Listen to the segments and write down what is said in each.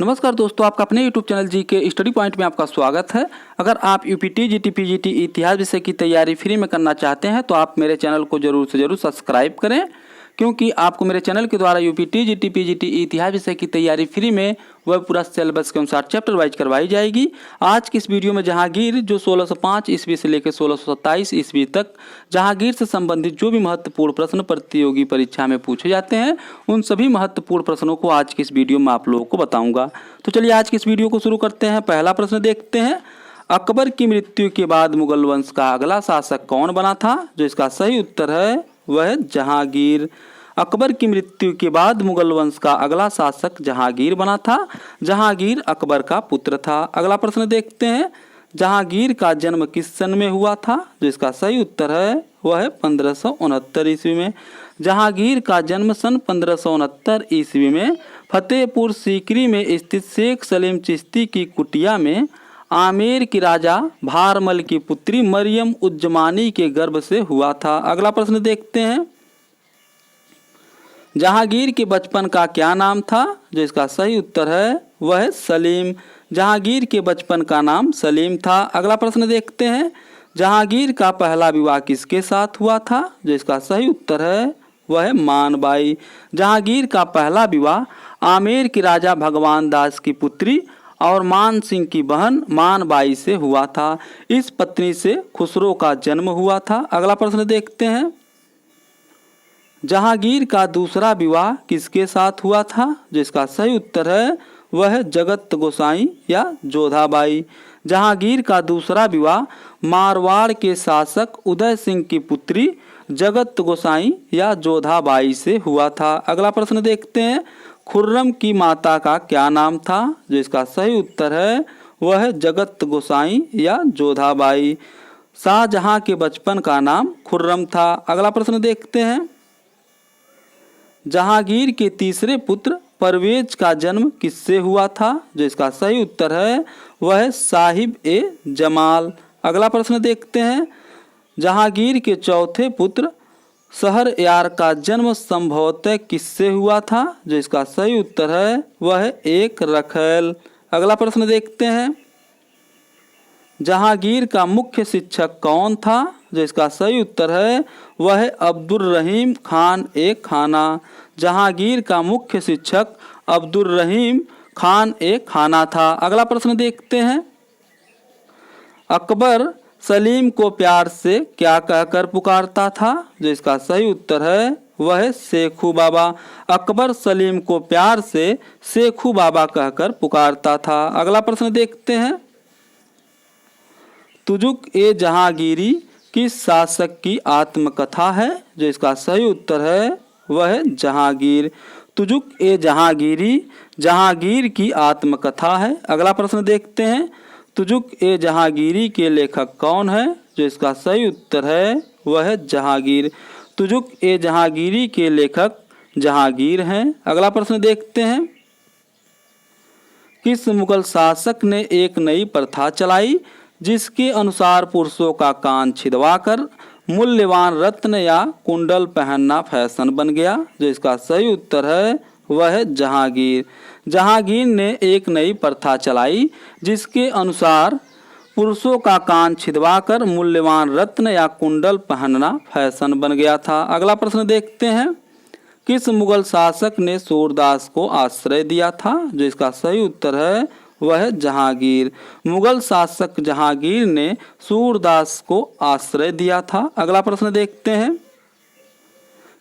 नमस्कार दोस्तों, आपका अपने यूट्यूब चैनल जी के स्टडी पॉइंट में आपका स्वागत है। अगर आप यूपीटी, जीटी, पीजीटी इतिहास विषय की तैयारी फ्री में करना चाहते हैं तो आप मेरे चैनल को जरूर से जरूर सब्सक्राइब करें, क्योंकि आपको मेरे चैनल के द्वारा यूपीटी, जीटी, पीजीटी इतिहास विषय की तैयारी फ्री में वह पूरा सिलेबस के अनुसार चैप्टर वाइज करवाई जाएगी। आज की इस वीडियो में जहांगीर जो 1605 ईस्वी से लेकर 1627 ईस्वी तक जहांगीर से संबंधित जो भी महत्वपूर्ण प्रश्न प्रतियोगी परीक्षा में पूछे जाते हैं उन सभी महत्वपूर्ण प्रश्नों को आज की इस वीडियो में आप लोगों को बताऊंगा। तो चलिए आज की इस वीडियो को शुरू करते हैं। पहला प्रश्न देखते हैं, अकबर की मृत्यु के बाद मुगल वंश का अगला शासक कौन बना था? जो इसका सही उत्तर है वह जहांगीर। अकबर की मृत्यु के बाद मुगल वंश का अगला शासक जहांगीर बना था। जहांगीर अकबर का पुत्र था। अगला प्रश्न देखते हैं, जहांगीर का जन्म किस सन में हुआ था? जो इसका सही उत्तर है वह है 1569 ईस्वी में। जहांगीर का जन्म सन 1569 ईस्वी में फतेहपुर सीकरी में स्थित शेख सलीम चिश्ती की कुटिया में आमेर की राजा भारमल की पुत्री मरियम उज्जमानी के गर्भ से हुआ था। अगला प्रश्न देखते हैं, जहांगीर के बचपन का क्या नाम था? जो इसका सही उत्तर है वह है सलीम। जहांगीर के बचपन का नाम सलीम था। अगला प्रश्न देखते हैं, जहांगीर का पहला विवाह किसके साथ हुआ था? जो इसका सही उत्तर है वह है मानबाई। जहांगीर का पहला विवाह आमेर की राजा भगवान दास की पुत्री और मान सिंह की बहन मानबाई से हुआ था। इस पत्नी से खुसरो का जन्म हुआ था। अगला प्रश्न देखते हैं, जहांगीर का दूसरा विवाह किसके साथ हुआ था? जो इसका सही उत्तर है वह है जगत गोसाई या जोधाबाई। जहांगीर का दूसरा विवाह मारवाड़ के शासक उदय सिंह की पुत्री जगत गोसाई या जोधाबाई से हुआ था। अगला प्रश्न देखते हैं, खुर्रम की माता का क्या नाम था? जो इसका सही उत्तर है वह है जगत गोसाई या जोधाबाई। शाहजहां के बचपन का नाम खुर्रम था। अगला प्रश्न देखते हैं, जहांगीर के तीसरे पुत्र परवेज का जन्म किससे हुआ था? जो इसका सही उत्तर है वह है साहिब ए जमाल। अगला प्रश्न देखते हैं, जहांगीर के चौथे पुत्र शहरयार का जन्म संभवतः किससे हुआ था? जो इसका सही उत्तर है वह है एक रखैल। अगला प्रश्न देखते हैं, जहांगीर का मुख्य शिक्षक कौन था? जो इसका सही उत्तर है वह है अब्दुल रहीम खान ए खाना। जहांगीर का मुख्य शिक्षक अब्दुल रहीम खान ए खाना था। अगला प्रश्न देखते हैं, अकबर सलीम को प्यार से क्या कहकर पुकारता था? जो इसका सही उत्तर है वह है शेखू बाबा। अकबर सलीम को प्यार से शेखू बाबा कहकर पुकारता था। अगला प्रश्न देखते हैं, तुजुक ए जहांगीरी किस शासक की आत्मकथा है? जो इसका सही उत्तर है वह है जहांगीर। तुजुक ए जहांगीरी जहांगीर की आत्मकथा है। अगला प्रश्न देखते हैं, तुजुक ए जहांगीरी के लेखक कौन है? जो इसका सही उत्तर है वह है जहांगीर। तुजुक ए जहांगीरी के लेखक जहांगीर हैं। अगला प्रश्न देखते हैं, किस मुगल शासक ने एक नई प्रथा चलाई जिसके अनुसार पुरुषों का कान छिदवाकर मूल्यवान रत्न या कुंडल पहनना फैशन बन गया? जो इसका सही उत्तर है वह है जहांगीर। जहांगीर ने एक नई प्रथा चलाई जिसके अनुसार पुरुषों का कान छिदवाकर मूल्यवान रत्न या कुंडल पहनना फैशन बन गया था। अगला प्रश्न देखते हैं, किस मुगल शासक ने सूरदास को आश्रय दिया था? जो इसका सही उत्तर है वह है जहांगीर। मुगल शासक जहांगीर ने सूरदास को आश्रय दिया था। अगला प्रश्न देखते हैं,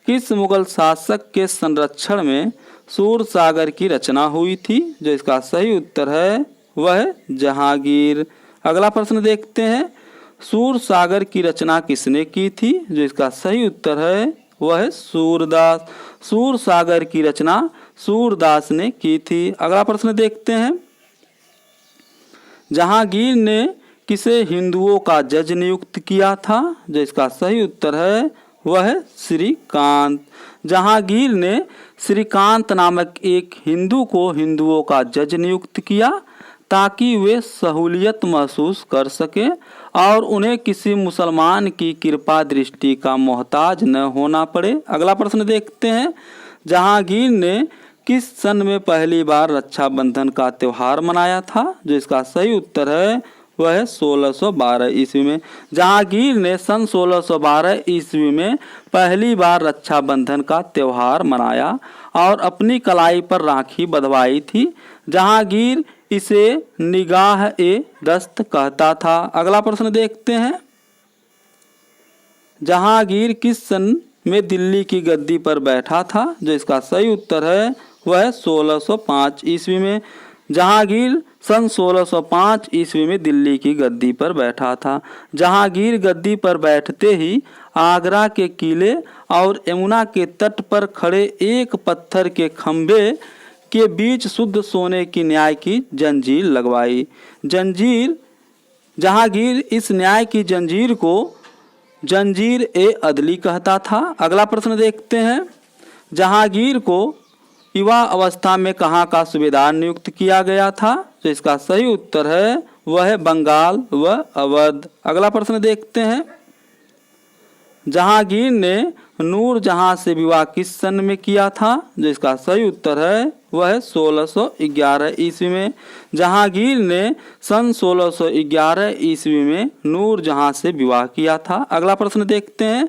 किस मुगल शासक के संरक्षण में सूरसागर की रचना हुई थी? जो इसका सही उत्तर है वह है जहांगीर। अगला प्रश्न देखते हैं, सूरसागर की रचना किसने की थी? जो इसका सही उत्तर है वह है सूरदास। सूरसागर की रचना सूरदास ने की थी। अगला प्रश्न देखते हैं, जहांगीर ने किसे हिंदुओं का जज नियुक्त किया था? जो इसका सही उत्तर है वह है श्रीकांत। जहांगीर ने श्रीकांत नामक एक हिंदू को हिंदुओं का जज नियुक्त किया ताकि वे सहूलियत महसूस कर सके और उन्हें किसी मुसलमान की कृपा दृष्टि का मोहताज न होना पड़े। अगला प्रश्न देखते हैं, जहांगीर ने किस सन में पहली बार रक्षाबंधन का त्यौहार मनाया था? जो इसका सही उत्तर है वह है 1612 ईस्वी में। जहांगीर ने सन 1612 ईस्वी में पहली बार रक्षाबंधन का त्यौहार मनाया और अपनी कलाई पर राखी बंधवाई थी। जहांगीर इसे निगाह ए दस्त कहता था। अगला प्रश्न देखते हैं। जहांगीर किस सन में दिल्ली की गद्दी पर बैठा था? जो इसका सही उत्तर है वह है 1605 ईस्वी में। जहांगीर सन 1605 ईस्वी में दिल्ली की गद्दी पर बैठा था। जहांगीर गद्दी पर बैठते ही आगरा के किले और यमुना के तट पर खड़े एक पत्थर के खंभे के बीच शुद्ध सोने की न्याय की जंजीर लगवाई। जहांगीर इस न्याय की जंजीर को जंजीर ए अदली कहता था। अगला प्रश्न देखते हैं। जहांगीर को युवा अवस्था में कहाँ का सूबेदार नियुक्त किया गया था? तो इसका सही उत्तर है वह है बंगाल व अवध। अगला प्रश्न देखते हैं। जहांगीर ने नूरजहां से विवाह किस सन में किया था? जो इसका सही उत्तर है वह है 1611 ईस्वी में। जहांगीर ने सन 1611 ईस्वी में नूरजहां से विवाह किया था। अगला प्रश्न देखते हैं।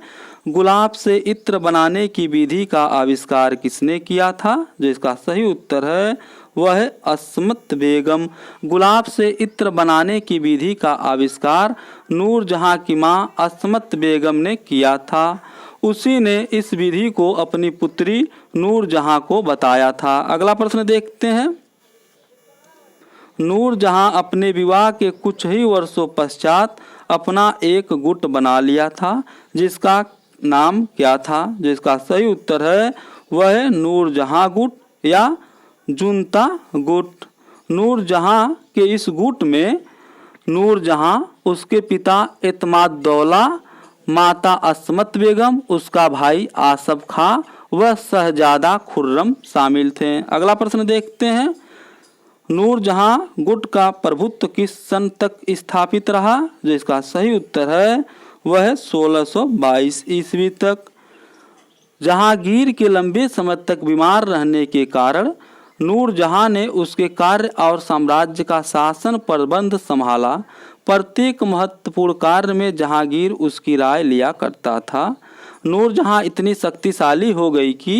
गुलाब से इत्र बनाने की विधि का आविष्कार किसने किया था? जो इसका सही उत्तर है वह है अस्मत बेगम। गुलाब से इत्र बनाने की विधि का आविष्कार नूरजहां की मां अस्मत बेगम ने किया था। उसी ने इस विधि को अपनी पुत्री नूरजहां को बताया था। अगला प्रश्न देखते हैं। नूरजहां अपने विवाह के कुछ ही वर्षों पश्चात अपना एक गुट बना लिया था, जिसका नाम क्या था? जिसका सही उत्तर है वह है नूरजहां गुट या जुनता गुट। नूरजहां के इस गुट में नूरजहां, उसके पिता एतमादुद्दौला, माता अस्मत बेगम, उसका भाई आसफ खां व शहजादा खुर्रम शामिल थे। अगला प्रश्न देखते हैं। नूरजहां गुट का प्रभुत्व किस सन तक स्थापित रहा? जो इसका सही उत्तर है वह है 1622 ईस्वी तक। जहांगीर के लंबे समय तक बीमार रहने के कारण नूरजहां ने उसके कार्य और साम्राज्य का शासन प्रबंध संभाला। प्रत्येक महत्वपूर्ण कार्य में जहांगीर उसकी राय लिया करता था। नूरजहां इतनी शक्तिशाली हो गई कि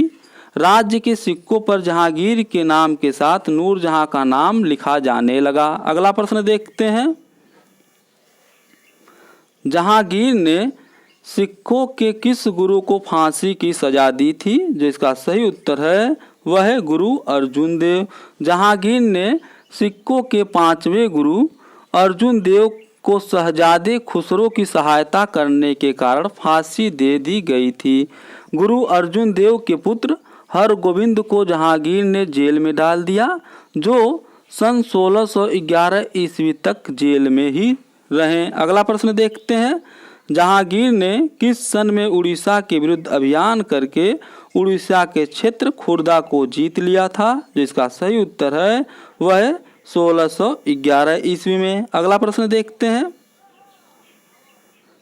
राज्य के सिक्कों पर जहांगीर के नाम के साथ नूरजहां का नाम लिखा जाने लगा। अगला प्रश्न देखते हैं। जहांगीर ने सिखों के किस गुरु को फांसी की सजा दी थी? जो इसका सही उत्तर है वह है गुरु अर्जुन देव। जहांगीर ने सिखों के 5वें गुरु अर्जुन देव को शहजादे खुसरो की सहायता करने के कारण फांसी दे दी गई थी। गुरु अर्जुन देव के पुत्र हरगोविंद को जहांगीर ने जेल में डाल दिया, जो सन 1611 ईस्वी तक जेल में ही रहे। अगला प्रश्न देखते हैं। जहांगीर ने किस सन में उड़ीसा के विरुद्ध अभियान करके उड़ीसा के क्षेत्र खुर्दा को जीत लिया था? जिसका सही उत्तर है वह 1611 ईस्वी में। अगला प्रश्न देखते हैं।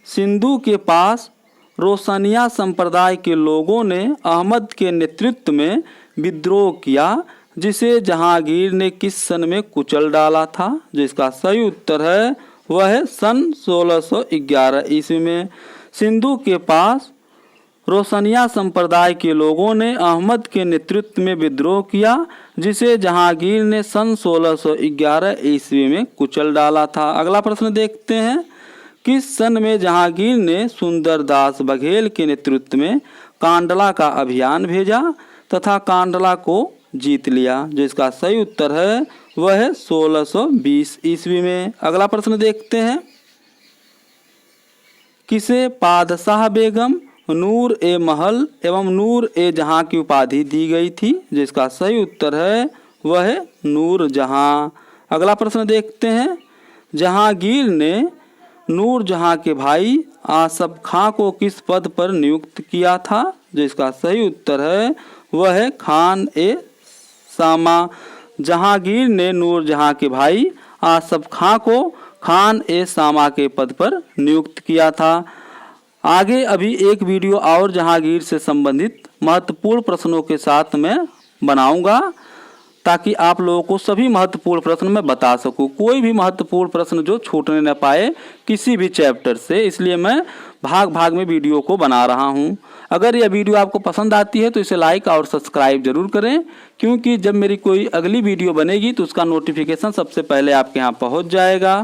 सिंधु के पास रोशनिया संप्रदाय के लोगों ने अहमद के नेतृत्व में विद्रोह किया, जिसे जहांगीर ने किस सन में कुचल डाला था? जिसका सही उत्तर है वह है सन 1611 ईस्वी में। सिंधु के पास रोशनिया संप्रदाय के लोगों ने अहमद के नेतृत्व में विद्रोह किया, जिसे जहांगीर ने सन 1611 ईस्वी में कुचल डाला था। अगला प्रश्न देखते हैं। किस सन में जहांगीर ने सुंदरदास बघेल के नेतृत्व में कांडला का अभियान भेजा तथा कांडला को जीत लिया? जिसका सही उत्तर है वह है 1620 ईस्वी में। अगला प्रश्न देखते हैं। किसे पादशाह बेगम, नूर ए महल एवं नूर ए जहां की उपाधि दी गई थी? जिसका सही उत्तर है वह है नूरजहां। अगला प्रश्न देखते हैं। जहांगीर ने नूरजहां के भाई आसफ खां को किस पद पर नियुक्त किया था? जिसका सही उत्तर है वह है खान ए सामा। जहांगीर ने नूरजहां के भाई आसफ खां को खान ए सामा के पद पर नियुक्त किया था। आगे अभी एक वीडियो और जहांगीर से संबंधित महत्वपूर्ण प्रश्नों के साथ मैं बनाऊंगा ताकि आप लोगों को सभी महत्वपूर्ण प्रश्न मैं बता सकूं, कोई भी महत्वपूर्ण प्रश्न जो छूटने न पाए किसी भी चैप्टर से। इसलिए मैं भाग भाग में वीडियो को बना रहा हूं। अगर यह वीडियो आपको पसंद आती है तो इसे लाइक और सब्सक्राइब जरूर करें, क्योंकि जब मेरी कोई अगली वीडियो बनेगी तो उसका नोटिफिकेशन सबसे पहले आपके यहाँ पहुँच जाएगा।